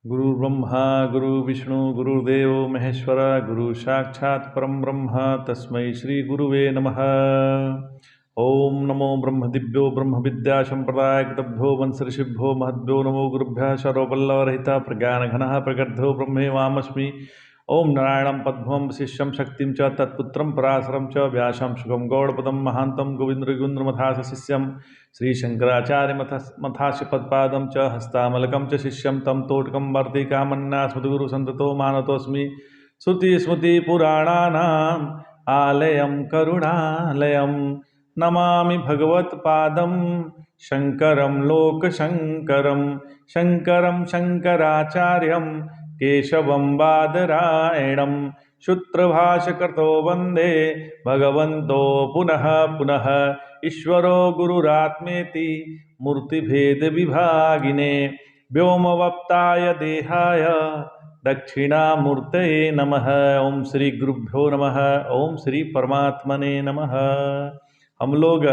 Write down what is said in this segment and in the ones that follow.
गुरु ब्रह्मा गुरु विष्णु गुरुदेव महेश्वर गुरु साक्षात् परम ब्रह्म तस्मै श्री गुरुवे नमः। ओम नमो ब्रह्म दिव्यो ब्रह्म विद्या संप्रदायभ्यो वंश ऋषिभ्यो महद्भ्यो नमो गुरुभ्यः सर्वबल्लवरहितः प्रज्ञानघनः प्रगर्धो ब्रह्मेवामस्मि। ओम नारायणं पद्मं शिष्यं शक्तिं च तत्पुत्रं पराशरं च व्यासं शुभं गौड़पदं महान्तं गोविंदगुरुमथास शिष्यं श्रीशंकराचार्य मथास्य पदपादं च हस्तामलकं च शिष्यं तं तोटकं वर्तिकामन्ना स्मृतिगुरु सन्ततो मानतोऽस्मि। श्रुतिस्मृतिपुराणानाम् आलयं करुणालयं नमामि भगवत्पादं शङ्करं लोकशङ्करं शङ्करं शङ्कराचार्यं केशवं बादरायणं सूत्रभाष्यकृतो वन्दे भगवन्तो पुनः पुनः। ईश्वरो गुरुरात्मेति मूर्तिभेदविभागिने व्योमवप्ताय देहाय दक्षिणामूर्तये नमः। ओम श्री गुरुभ्यो नमः। ओम श्री परमात्मने नमः। हम लोग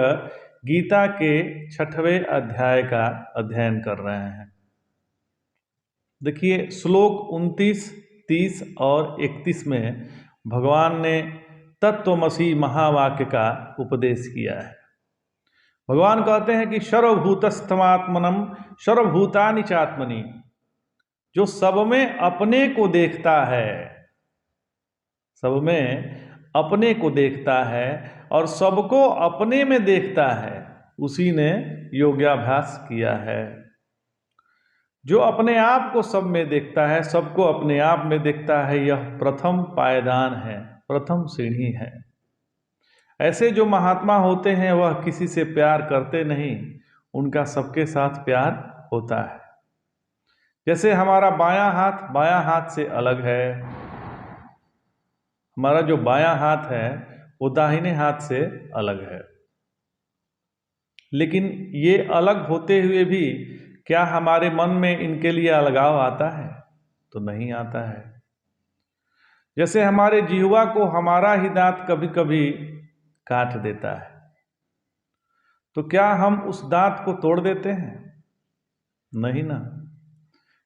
गीता के 6वें अध्याय का अध्ययन कर रहे हैं। देखिए श्लोक 29, 30 और 31 में भगवान ने तत्वमसि महावाक्य का उपदेश किया है। भगवान कहते हैं कि सर्वभूतस्थमात्मनम सर्वभूतानि चात्मनि, जो सब में अपने को देखता है, सब में अपने को देखता है और सबको अपने में देखता है, उसी ने योगाभ्यास किया है। जो अपने आप को सब में देखता है, सबको अपने आप में देखता है, यह प्रथम पायदान है, प्रथम सीढ़ी है। ऐसे जो महात्मा होते हैं वह किसी से प्यार करते नहीं, उनका सबके साथ प्यार होता है। जैसे हमारा बायां हाथ से अलग है, हमारा जो बायां हाथ है वो दाहिने हाथ से अलग है, लेकिन ये अलग होते हुए भी क्या हमारे मन में इनके लिए अलगाव आता है? तो नहीं आता है। जैसे हमारे जिह्वा को हमारा ही दांत कभी कभी काट देता है, तो क्या हम उस दांत को तोड़ देते हैं? नहीं ना,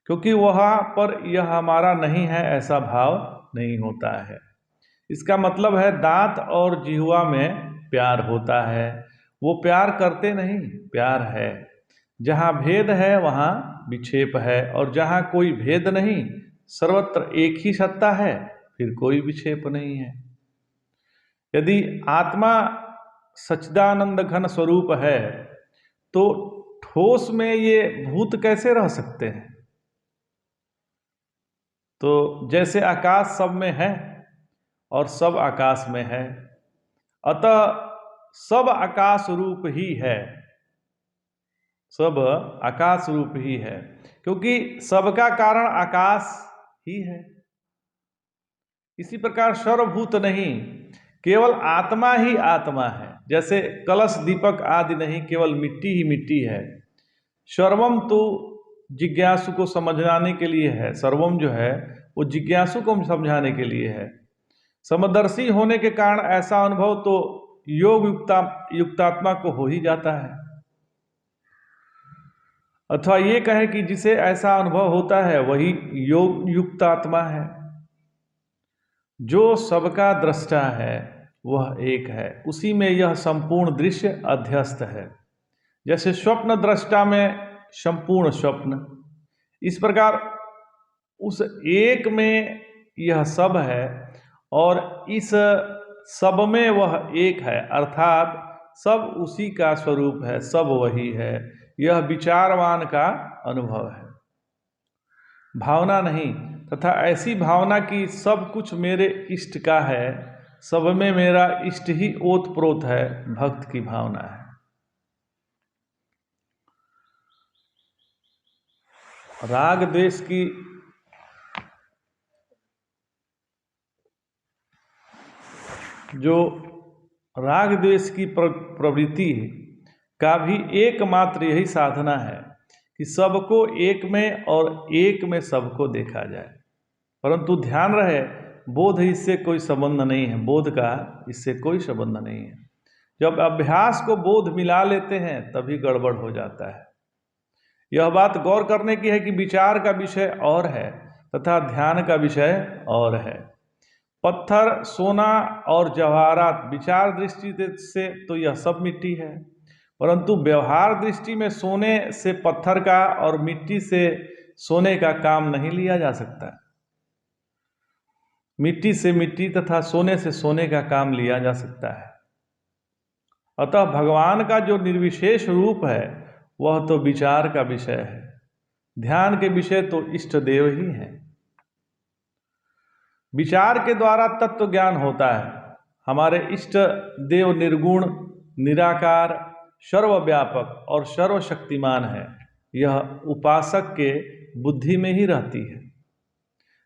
क्योंकि वहाँ पर यह हमारा नहीं है ऐसा भाव नहीं होता है। इसका मतलब है दांत और जिह्वा में प्यार होता है, वो प्यार करते नहीं, प्यार है। जहाँ भेद है वहाँ विक्षेप है, और जहाँ कोई भेद नहीं, सर्वत्र एक ही सत्ता है, फिर कोई विक्षेप नहीं है। यदि आत्मा सच्चिदानंद घन स्वरूप है तो ठोस में ये भूत कैसे रह सकते हैं? तो जैसे आकाश सब में है और सब आकाश में है, अतः सब आकाश रूप ही है, सब आकाश रूप ही है, क्योंकि सबका कारण आकाश ही है। इसी प्रकार सर्वभूत नहीं, केवल आत्मा ही आत्मा है। जैसे कलश दीपक आदि नहीं, केवल मिट्टी ही मिट्टी है। सर्वम तो जिज्ञासु को समझाने के लिए है, सर्वम जो है वो जिज्ञासु को समझाने के लिए है। समदर्शी होने के कारण ऐसा अनुभव तो योग युक्तात्मा को हो ही जाता है। अथवा ये कहें कि जिसे ऐसा अनुभव होता है वही योग युक्तात्मा है। जो सबका दृष्टा है वह एक है, उसी में यह संपूर्ण दृश्य अध्यस्त है। जैसे स्वप्न दृष्टा में संपूर्ण स्वप्न, इस प्रकार उस एक में यह सब है और इस सब में वह एक है, अर्थात सब उसी का स्वरूप है, सब वही है। यह विचारवान का अनुभव है, भावना नहीं। तथा ऐसी भावना कि सब कुछ मेरे इष्ट का है, सब में मेरा इष्ट ही ओतप्रोत है, भक्त की भावना है। राग द्वेष की जो राग द्वेष की प्रवृत्ति का भी एकमात्र यही साधना है कि सबको एक में और एक में सबको देखा जाए। परंतु ध्यान रहे, बोध इससे कोई संबंध नहीं है, बोध का इससे कोई संबंध नहीं है। जब अभ्यास को बोध मिला लेते हैं तभी गड़बड़ हो जाता है। यह बात गौर करने की है कि विचार का विषय और है तथा ध्यान का विषय और है। पत्थर, सोना और जवाहरात विचार दृष्टि से तो यह सब मिट्टी है, परंतु व्यवहार दृष्टि में सोने से पत्थर का और मिट्टी से सोने का काम नहीं लिया जा सकता। मिट्टी से मिट्टी तथा सोने से सोने का काम लिया जा सकता है। अतः भगवान का जो निर्विशेष रूप है वह तो विचार का विषय है। ध्यान के विषय तो इष्ट देव ही हैं। विचार के द्वारा तत्व ज्ञान होता है। हमारे इष्ट देव निर्गुण, निराकार, सर्वव्यापक और सर्वशक्तिमान है। यह उपासक के बुद्धि में ही रहती है।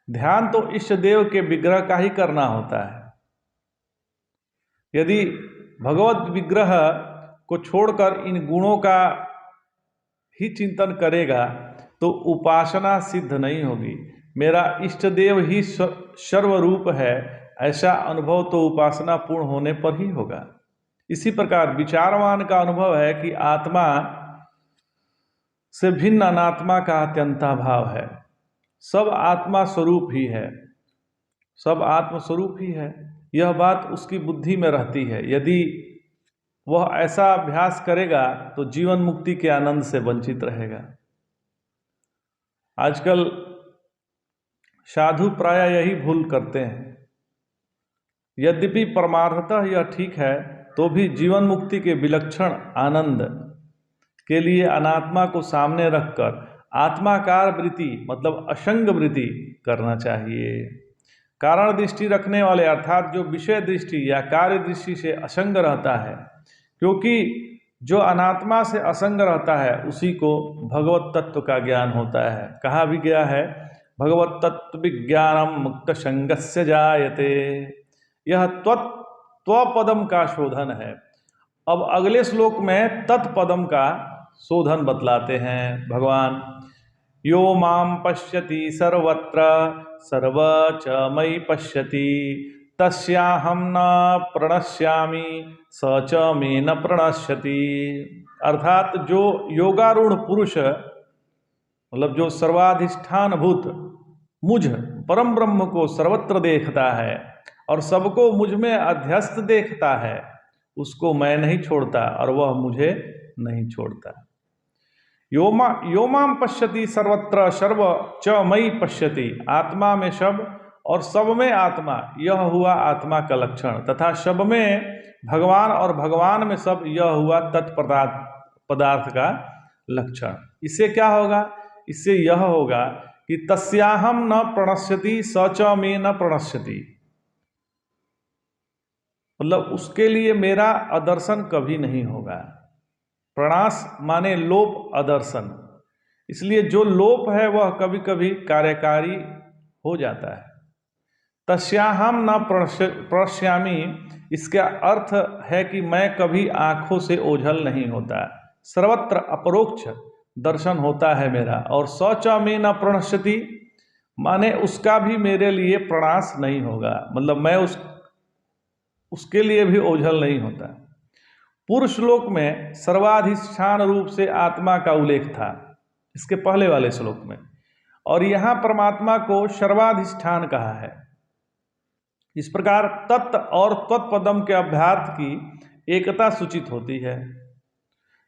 ध्यान तो इष्ट देव के विग्रह का ही करना होता है। यदि भगवत विग्रह को छोड़कर इन गुणों का ही चिंतन करेगा तो उपासना सिद्ध नहीं होगी। मेरा इष्ट देव ही सर्वरूप है, ऐसा अनुभव तो उपासना पूर्ण होने पर ही होगा। इसी प्रकार विचारवान का अनुभव है कि आत्मा से भिन्न अनात्मा का अत्यंता भाव है। सब आत्मा स्वरूप ही है, सब आत्म स्वरूप ही है। यह बात उसकी बुद्धि में रहती है। यदि वह ऐसा अभ्यास करेगा तो जीवन मुक्ति के आनंद से वंचित रहेगा। आजकल साधु प्राय यही भूल करते हैं। यद्यपि परमार्थतः यह ठीक है तो भी जीवन मुक्ति के विलक्षण आनंद के लिए अनात्मा को सामने रखकर आत्माकार वृत्ति मतलब असंग वृत्ति करना चाहिए। कारण दृष्टि रखने वाले अर्थात जो विषय दृष्टि या कार्य दृष्टि से असंग रहता है, क्योंकि जो अनात्मा से असंग रहता है उसी को भगवत तत्व का ज्ञान होता है। कहा भी गया है, भगवत तत्व विज्ञानम मुक्त संगस्य जायते। यह त्वपदम का शोधन है। अब अगले श्लोक में तत्पदम का शोधन बतलाते हैं भगवान। यो माम पश्यति सर्वत्र सर्वच मयि पश्यति तस्याहं न प्रणश्यामि स च मे न प्रणश्यति। अर्थात जो योगारूढ़ पुरुष मतलब जो सर्वाधिष्ठान भूत मुझ परम ब्रह्म को सर्वत्र देखता है और सबको मुझ में अध्यस्त देखता है, उसको मैं नहीं छोड़ता और वह मुझे नहीं छोड़ता। योमाम पश्यति सर्वत्र सर्व च मयि पश्यति। आत्मा में सब और सब में आत्मा, यह हुआ आत्मा का लक्षण। तथा सब में भगवान और भगवान में सब, यह हुआ तत्पदार्थ का लक्षण। इससे क्या होगा? इससे यह होगा कि तस्याहम न प्रणश्यति स च मे न प्रणश्यति। मतलब उसके लिए मेरा अदर्शन कभी नहीं होगा। प्रणाश माने लोप, अदर्शन। इसलिए जो लोप है वह कभी कभी कार्यकारी हो जाता है। तस्याहम न प्रणश्यामि, इसका अर्थ है कि मैं कभी आंखों से ओझल नहीं होता, सर्वत्र अपरोक्ष दर्शन होता है मेरा। और सच में न प्रणश्यति माने उसका भी मेरे लिए प्रणाश नहीं होगा, मतलब मैं उसके लिए भी ओझल नहीं होता। पूर्व श्लोक में सर्वाधिष्ठान रूप से आत्मा का उल्लेख था, इसके पहले वाले श्लोक में, और यहाँ परमात्मा को सर्वाधिष्ठान कहा है। इस प्रकार तत्व और तत्पदम के अभ्यास की एकता सूचित होती है।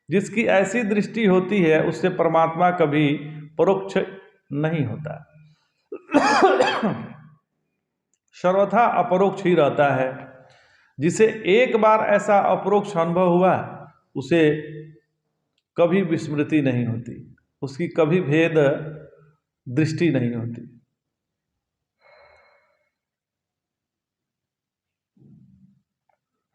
जिसकी ऐसी दृष्टि होती है उससे परमात्मा कभी परोक्ष नहीं होता, सर्वथा अपरोक्ष ही रहता है। जिसे एक बार ऐसा अपरोक्ष अनुभव हुआ उसे कभी विस्मृति नहीं होती, उसकी कभी भेद दृष्टि नहीं होती।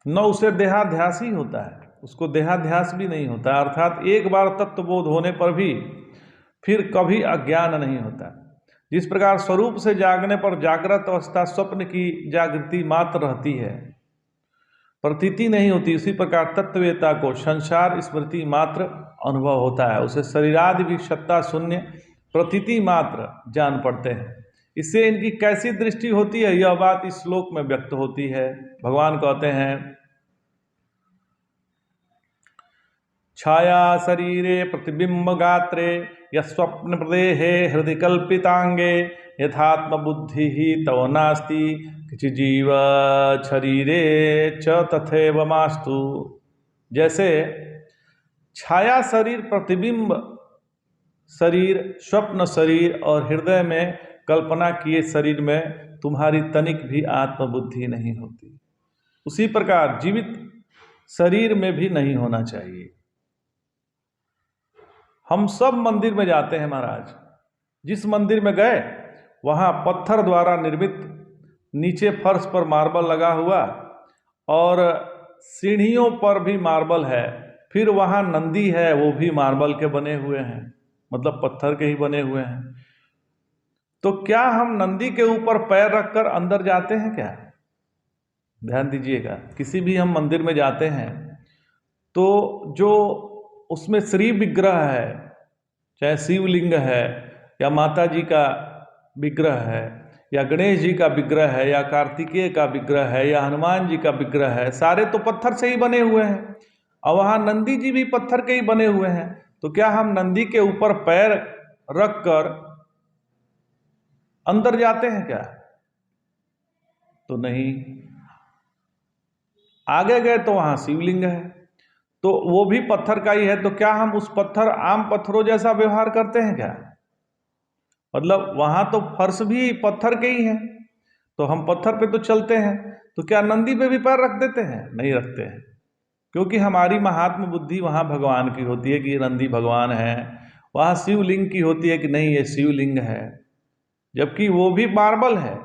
न उसे देहाध्यास ही होता है, उसको देहाध्यास भी नहीं होता। अर्थात एक बार तत्वबोध होने पर भी फिर कभी अज्ञान नहीं होता। जिस प्रकार स्वरूप से जागने पर जागृत अवस्था स्वप्न की जागृति मात्र रहती है, प्रतीति नहीं होती, उसी प्रकार तत्ववेता को संसार स्मृति मात्र अनुभव होता है। उसे शरीरादि भी सत्ता शून्य प्रतीति मात्र जान पड़ते हैं। इससे इनकी कैसी दृष्टि होती है यह बात इस श्लोक में व्यक्त होती है। भगवान कहते हैं छाया शरीरे प्रतिबिंब गात्रे यस्वप्न प्रदेहे हृदय कल्पितांगे यथात्म बुद्धि ही तव नास्ति किछि जीव शरीरे च तथैव मास्तु। जैसे छाया शरीर, प्रतिबिंब शरीर, स्वप्न शरीर और हृदय में कल्पना किए शरीर में तुम्हारी तनिक भी आत्मबुद्धि नहीं होती, उसी प्रकार जीवित शरीर में भी नहीं होना चाहिए। हम सब मंदिर में जाते हैं महाराज, जिस मंदिर में गए वहाँ पत्थर द्वारा निर्मित, नीचे फर्श पर मार्बल लगा हुआ और सीढ़ियों पर भी मार्बल है, फिर वहाँ नंदी है, वो भी मार्बल के बने हुए हैं, मतलब पत्थर के ही बने हुए हैं। तो क्या हम नंदी के ऊपर पैर रखकर अंदर जाते हैं क्या? ध्यान दीजिएगा, किसी भी हम मंदिर में जाते हैं तो जो उसमें श्री विग्रह है, चाहे शिवलिंग है या माता जी का विग्रह है या गणेश जी का विग्रह है या कार्तिकेय का विग्रह है या हनुमान जी का विग्रह है, सारे तो पत्थर से ही बने हुए हैं और वहाँ नंदी जी भी पत्थर के ही बने हुए हैं। तो क्या हम नंदी के ऊपर पैर रखकर अंदर जाते हैं क्या? तो नहीं। आगे गए तो वहाँ शिवलिंग है, तो वो भी पत्थर का ही है, तो क्या हम उस पत्थर, आम पत्थरों जैसा व्यवहार करते हैं क्या? मतलब वहाँ तो फर्श भी पत्थर के ही हैं, तो हम पत्थर पे तो चलते हैं, तो क्या नंदी पे भी पैर रख देते हैं? नहीं रखते हैं, क्योंकि हमारी महात्म बुद्धि वहाँ भगवान की होती है कि ये नंदी भगवान है, वहाँ शिवलिंग की होती है कि नहीं ये शिवलिंग है, जबकि वो भी मार्बल है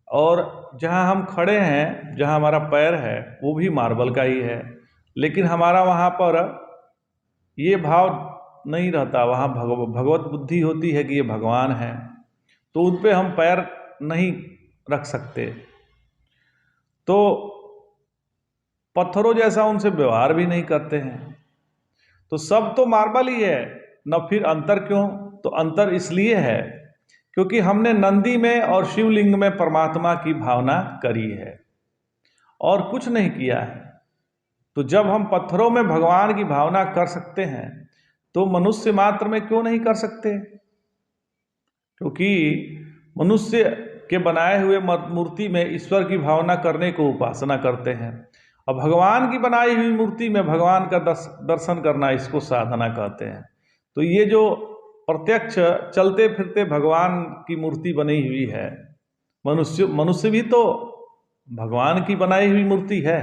और जहाँ हम खड़े हैं, जहाँ हमारा पैर है, वो भी मार्बल का ही है, लेकिन हमारा वहाँ पर ये भाव नहीं रहता, वहाँ भगवत बुद्धि होती है कि ये भगवान है, तो उन पे हम पैर नहीं रख सकते, तो पत्थरों जैसा उनसे व्यवहार भी नहीं करते हैं। तो सब तो मार्बल ही है न, फिर अंतर क्यों? तो अंतर इसलिए है क्योंकि हमने नंदी में और शिवलिंग में परमात्मा की भावना करी है और कुछ नहीं किया है। तो जब हम पत्थरों में भगवान की भावना कर सकते हैं तो मनुष्य मात्र में क्यों नहीं कर सकते? क्योंकि मनुष्य के बनाए हुए मूर्ति में ईश्वर की भावना करने को उपासना करते हैं और भगवान की बनाई हुई मूर्ति में भगवान का दर्शन करना, इसको साधना कहते हैं। तो ये जो प्रत्यक्ष चलते फिरते भगवान की मूर्ति बनी हुई है, मनुष्य भी तो भगवान की बनाई हुई मूर्ति है।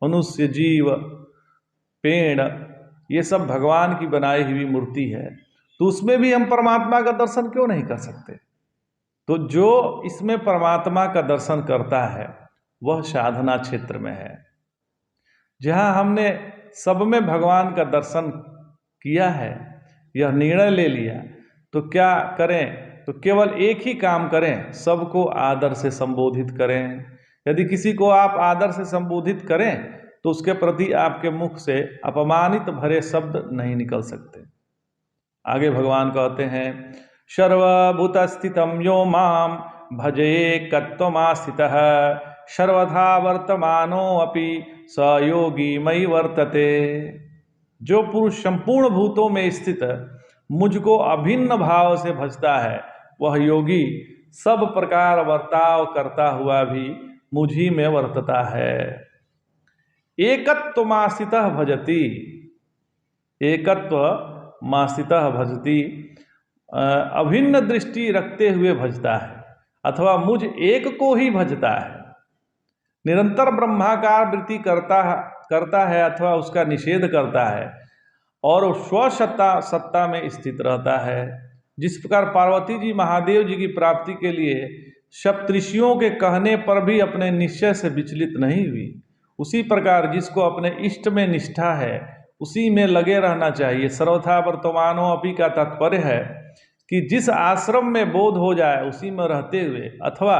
मनुष्य, जीव, पेड़, ये सब भगवान की बनाई हुई मूर्ति है, तो उसमें भी हम परमात्मा का दर्शन क्यों नहीं कर सकते? तो जो इसमें परमात्मा का दर्शन करता है वह साधना क्षेत्र में है। जहाँ हमने सब में भगवान का दर्शन किया है, यह निर्णय ले लिया, तो क्या करें? तो केवल एक ही काम करें, सबको आदर से संबोधित करें। यदि किसी को आप आदर से संबोधित करें तो उसके प्रति आपके मुख से अपमानित भरे शब्द नहीं निकल सकते। आगे भगवान कहते हैं, सर्वभूत स्थितम यो माम भजेकत्वमास्थितः सर्वथा वर्तमानो अपि स योगी मयि वर्तते। जो पुरुष संपूर्ण भूतों में स्थित मुझको अभिन्न भाव से भजता है, वह योगी सब प्रकार वर्ताव करता हुआ भी मुझी में वर्तता है। एकत्वमास्थितः भजति, एकत्वमास्थितः भजति, अभिन्न दृष्टि रखते हुए भजता है अथवा मुझ एक को ही भजता है। निरंतर ब्रह्माकार वृत्ति करता है अथवा उसका निषेध करता है और सत्ता में स्थित रहता है। जिस प्रकार पार्वती जी महादेव जी की प्राप्ति के लिए सप्तऋषियों के कहने पर भी अपने निश्चय से विचलित नहीं हुई, उसी प्रकार जिसको अपने इष्ट में निष्ठा है उसी में लगे रहना चाहिए। सर्वथा वर्तमानो अपि का तात्पर्य है कि जिस आश्रम में बोध हो जाए उसी में रहते हुए, अथवा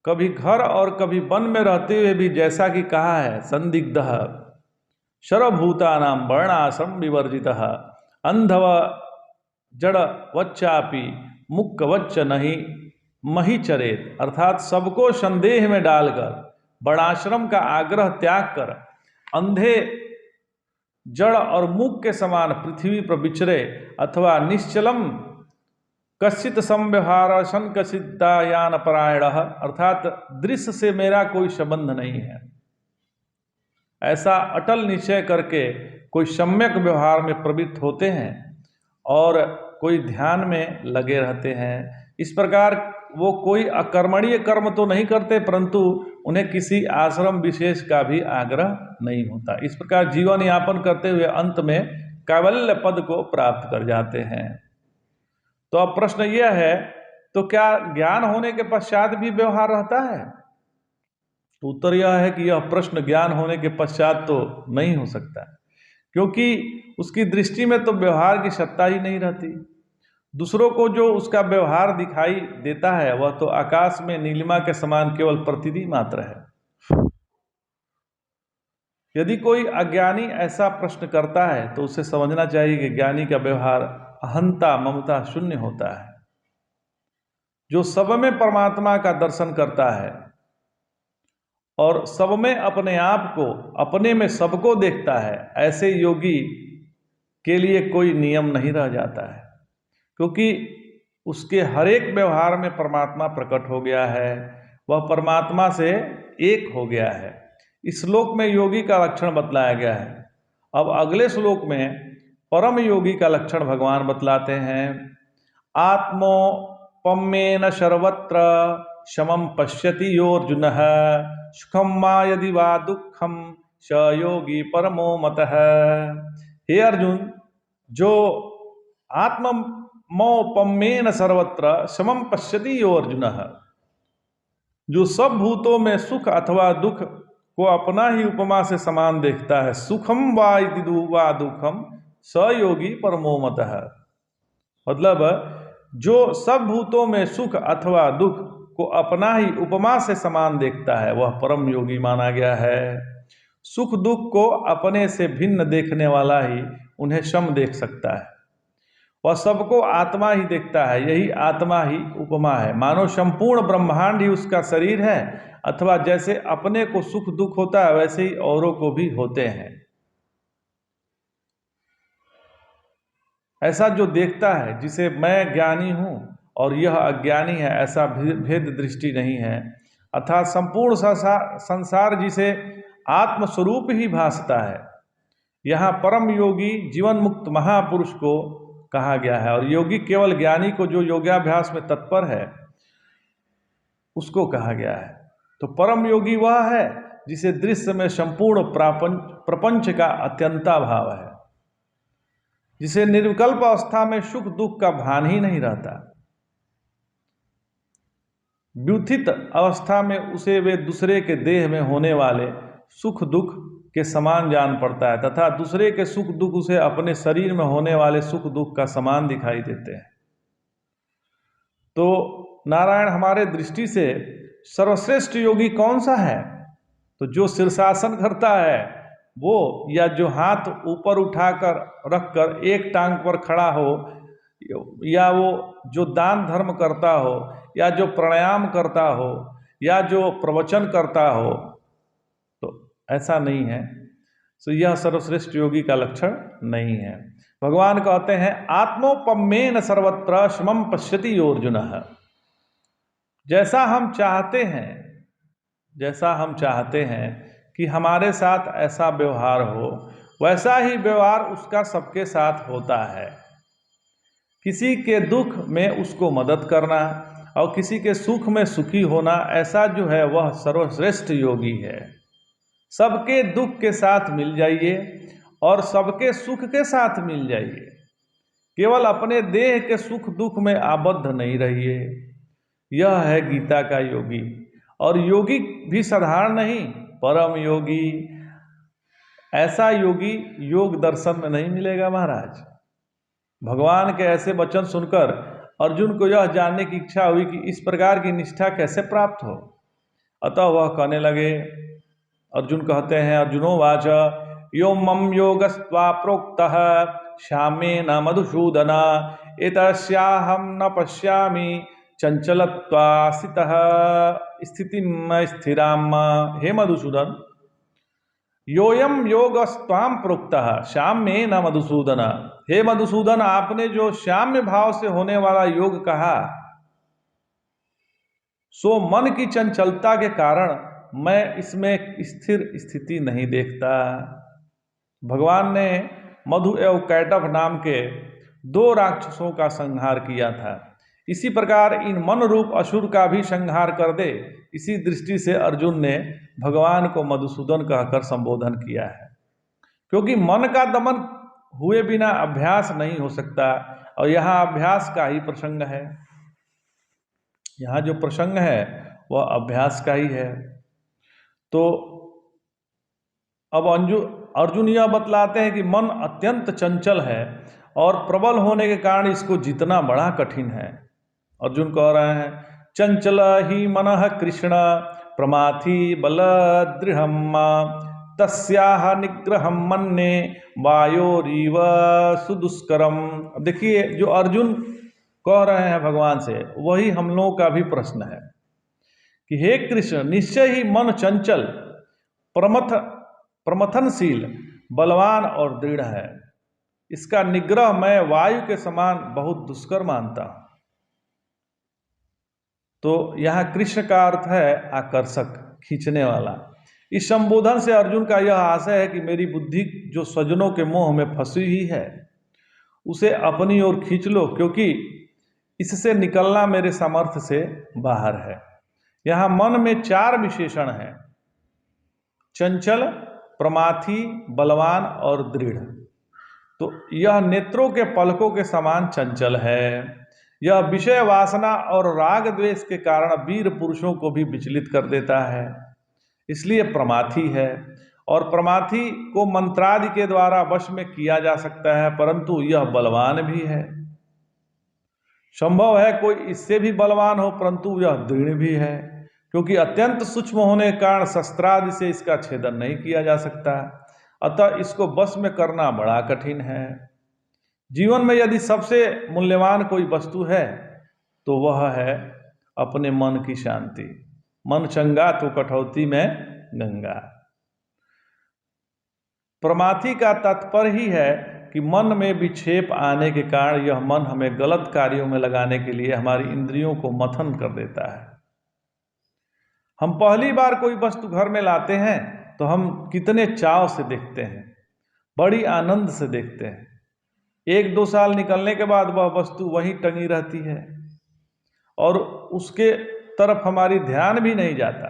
कभी घर और कभी वन में रहते हुए भी, जैसा कि कहा है, संदिग्धः सर्वभूतानां वर्णाश्रम विवर्जितः अंधव जड़ वच्चापि मुक्क वच्च नहीं मही चरेत, अर्थात सबको संदेह में डालकर वर्णाश्रम का आग्रह त्याग कर अंधे जड़ और मूक के समान पृथ्वी पर विचरे अथवा निश्चलम कश्चित संव्यवहार शंकसिद्धायान परायण, अर्थात दृश्य से मेरा कोई संबंध नहीं है, ऐसा अटल निश्चय करके कोई सम्यक व्यवहार में प्रवृत्त होते हैं और कोई ध्यान में लगे रहते हैं। इस प्रकार वो कोई अकर्मणीय कर्म तो नहीं करते, परंतु उन्हें किसी आश्रम विशेष का भी आग्रह नहीं होता। इस प्रकार जीवन यापन करते हुए अंत में कैवल्य पद को प्राप्त कर जाते हैं। तो अब प्रश्न यह है, तो क्या ज्ञान होने के पश्चात भी व्यवहार रहता है? तो उत्तर यह है कि यह प्रश्न ज्ञान होने के पश्चात तो नहीं हो सकता, क्योंकि उसकी दृष्टि में तो व्यवहार की सत्ता ही नहीं रहती। दूसरों को जो उसका व्यवहार दिखाई देता है वह तो आकाश में नीलिमा के समान केवल प्रतीति मात्र है। यदि कोई अज्ञानी ऐसा प्रश्न करता है तो उसे समझना चाहिए कि ज्ञानी का व्यवहार अहंता ममता शून्य होता है। जो सब में परमात्मा का दर्शन करता है और सब में अपने आप को, अपने में सबको देखता है, ऐसे योगी के लिए कोई नियम नहीं रह जाता है, क्योंकि उसके हर एक व्यवहार में परमात्मा प्रकट हो गया है, वह परमात्मा से एक हो गया है। इस श्लोक में योगी का लक्षण बतलाया गया है। अब अगले श्लोक में परम योगी का लक्षण भगवान बतलाते हैं। आत्मोपम्येन सर्वत्र समं पश्यति योऽर्जुनः, सुखम वा यदि वा दुखम स योगी परमो मतः। हे अर्जुन, जो आत्मोपम्येन सर्वत्र समं पश्यति योऽर्जुनः, जो सब भूतों में सुख अथवा दुख को अपना ही उपमा से समान देखता है, सुखम वा यदि वा दुखम स योगी परमो मतः, मतलब जो सब भूतों में सुख अथवा दुख को अपना ही उपमा से समान देखता है वह परम योगी माना गया है। सुख दुख को अपने से भिन्न देखने वाला ही उन्हें सम देख सकता है। वह सबको आत्मा ही देखता है, यही आत्मा ही उपमा है। मानो संपूर्ण ब्रह्मांड ही उसका शरीर है, अथवा जैसे अपने को सुख दुख होता है वैसे ही औरों को भी होते हैं। ऐसा जो देखता है, जिसे मैं ज्ञानी हूँ और यह अज्ञानी है, ऐसा भेद दृष्टि नहीं है, अर्थात संपूर्ण संसार जिसे आत्मस्वरूप ही भासता है। यहाँ परम योगी जीवन मुक्त महापुरुष को कहा गया है, और योगी केवल ज्ञानी को जो योगाभ्यास में तत्पर है उसको कहा गया है। तो परम योगी वह है जिसे दृश्य में संपूर्ण प्रपंच का अत्यंता भाव है, जिसे निर्विकल्प अवस्था में सुख दुख का भान ही नहीं रहता। व्युत्थित अवस्था में उसे वे दूसरे के देह में होने वाले सुख दुख के समान जान पड़ता है, तथा दूसरे के सुख दुख उसे अपने शरीर में होने वाले सुख दुख का समान दिखाई देते हैं। तो नारायण हमारे दृष्टि से सर्वश्रेष्ठ योगी कौन सा है? तो जो शीर्षासन करता है वो, या जो हाथ ऊपर उठाकर रखकर एक टांग पर खड़ा हो, या वो जो दान धर्म करता हो, या जो प्राणायाम करता हो, या जो प्रवचन करता हो, तो ऐसा नहीं है। तो यह सर्वश्रेष्ठ योगी का लक्षण नहीं है। भगवान कहते हैं आत्मोपम्येन सर्वत्र समं पश्यति योऽर्जुनः। जैसा हम चाहते हैं कि हमारे साथ ऐसा व्यवहार हो, वैसा ही व्यवहार उसका सबके साथ होता है। किसी के दुख में उसको मदद करना और किसी के सुख में सुखी होना, ऐसा जो है वह सर्वश्रेष्ठ योगी है। सबके दुख के साथ मिल जाइए और सबके सुख के साथ मिल जाइए। केवल अपने देह के सुख दुख में आबद्ध नहीं रहिए। यह है गीता का योगी। और योगी भी साधारण नहीं, परम योगी। ऐसा योगी योग दर्शन में नहीं मिलेगा महाराज। भगवान के ऐसे वचन सुनकर अर्जुन को यह जानने की इच्छा हुई कि इस प्रकार की निष्ठा कैसे प्राप्त हो। अतः वह कहने लगे, अर्जुन कहते हैं, अर्जुनो वाच यो मम योगस्त्वा प्रोक्तः श्यामेन मधुसूदन एतस्याहं न पश्यामि चंचलत्वासितः स्थितिं स्थिराम। हे मधुसूदन, योयम योगस्त्वाम प्रोक्तः शाम्ये न मधुसूदन। हे मधुसूदन, आपने जो शाम्य भाव से होने वाला योग कहा, सो मन की चंचलता के कारण मैं इसमें स्थिर स्थिति नहीं देखता। भगवान ने मधु एवं कैटभ नाम के 2 राक्षसों का संहार किया था। इसी प्रकार इन मन रूप असुर का भी संहार कर दे, इसी दृष्टि से अर्जुन ने भगवान को मधुसूदन कहकर संबोधन किया है। क्योंकि मन का दमन हुए बिना अभ्यास नहीं हो सकता, और यहाँ अभ्यास का ही प्रसंग है। यहाँ जो प्रसंग है वह अभ्यास का ही है। तो अब अर्जुन यह बतलाते हैं कि मन अत्यंत चंचल है और प्रबल होने के कारण इसको जीतना बड़ा कठिन है। अर्जुन कह रहे हैं, चंचल ही मनः कृष्ण प्रमाथि बल दृढ़म तस्याह निग्रहम मन्ये वायोरीव सुदुष्करम। अब देखिए, जो अर्जुन कह रहे हैं भगवान से, वही हम लोगों का भी प्रश्न है कि हे कृष्ण, निश्चय ही मन चंचल, प्रमथनशील, बलवान और दृढ़ है। इसका निग्रह मैं वायु के समान बहुत दुष्कर मानता हूं। तो यहाँ कृष्ण का अर्थ है आकर्षक, खींचने वाला। इस संबोधन से अर्जुन का यह आशय है कि मेरी बुद्धि जो स्वजनों के मोह में फंसी हुई है, उसे अपनी ओर खींच लो, क्योंकि इससे निकलना मेरे सामर्थ्य से बाहर है। यहाँ मन में 4 विशेषण हैं: चंचल, प्रमाथी, बलवान और दृढ़। तो यह नेत्रों के पलकों के समान चंचल है। यह विषय वासना और राग द्वेष के कारण वीर पुरुषों को भी विचलित कर देता है, इसलिए प्रमाथी है। और प्रमाथी को मंत्रादि के द्वारा वश में किया जा सकता है, परंतु यह बलवान भी है। संभव है कोई इससे भी बलवान हो, परंतु यह दृढ़ भी है, क्योंकि अत्यंत सूक्ष्म होने के कारण शस्त्रादि से इसका छेदन नहीं किया जा सकता। अतः इसको वश में करना बड़ा कठिन है। जीवन में यदि सबसे मूल्यवान कोई वस्तु है तो वह है अपने मन की शांति। मन चंगा तो कठौती में गंगा। प्रमाथी का तात्पर्य ही है कि मन में विक्षेप आने के कारण यह मन हमें गलत कार्यों में लगाने के लिए हमारी इंद्रियों को मथन कर देता है। हम पहली बार कोई वस्तु घर में लाते हैं तो हम कितने चाव से देखते हैं, बड़ी आनंद से देखते हैं। 1-2 साल निकलने के बाद वह वस्तु वहीं टंगी रहती है और उसके तरफ हमारी ध्यान भी नहीं जाता,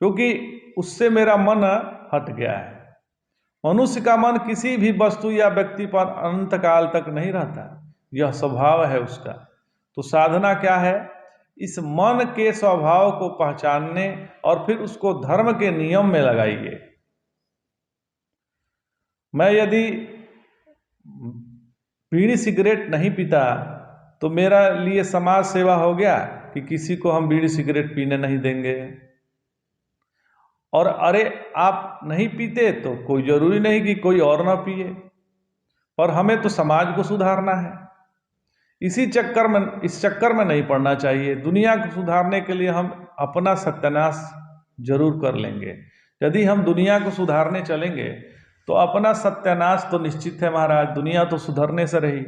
क्योंकि उससे मेरा मन हट गया है। मनुष्य का मन किसी भी वस्तु या व्यक्ति पर अनंत काल तक नहीं रहता, यह स्वभाव है उसका। तो साधना क्या है? इस मन के स्वभाव को पहचानने और फिर उसको धर्म के नियम में लगाइए। मैं यदि बीड़ी सिगरेट नहीं पीता तो मेरा लिए समाज सेवा हो गया कि किसी को हम बीड़ी सिगरेट पीने नहीं देंगे। और अरे आप नहीं पीते तो कोई जरूरी नहीं कि कोई और ना पिए, पर हमें तो समाज को सुधारना है। इस चक्कर में नहीं पड़ना चाहिए। दुनिया को सुधारने के लिए हम अपना सत्यानाश जरूर कर लेंगे। यदि हम दुनिया को सुधारने चलेंगे तो अपना सत्यानाश तो निश्चित है महाराज। दुनिया तो सुधरने से रही,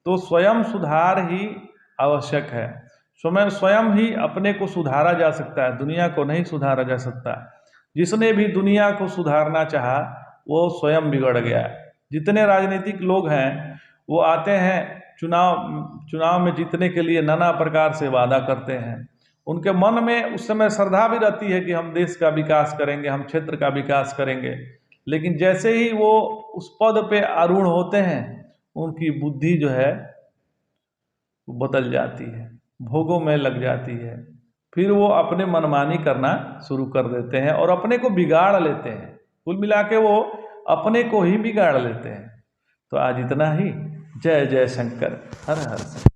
तो स्वयं सुधार ही आवश्यक है। स्वयं ही अपने को सुधारा जा सकता है, दुनिया को नहीं सुधारा जा सकता। जिसने भी दुनिया को सुधारना चाहा वो स्वयं बिगड़ गया। जितने राजनीतिक लोग हैं वो आते हैं चुनाव में जीतने के लिए नाना प्रकार से वादा करते हैं। उनके मन में उस समय श्रद्धा भी रहती है कि हम देश का विकास करेंगे, हम क्षेत्र का विकास करेंगे, लेकिन जैसे ही वो उस पद पे आरूढ़ होते हैं उनकी बुद्धि जो है बदल जाती है, भोगों में लग जाती है। फिर वो अपने मनमानी करना शुरू कर देते हैं और अपने को बिगाड़ लेते हैं। कुल मिला के वो अपने को ही बिगाड़ लेते हैं। तो आज इतना ही। जय जय शंकर, हर हर शंकर।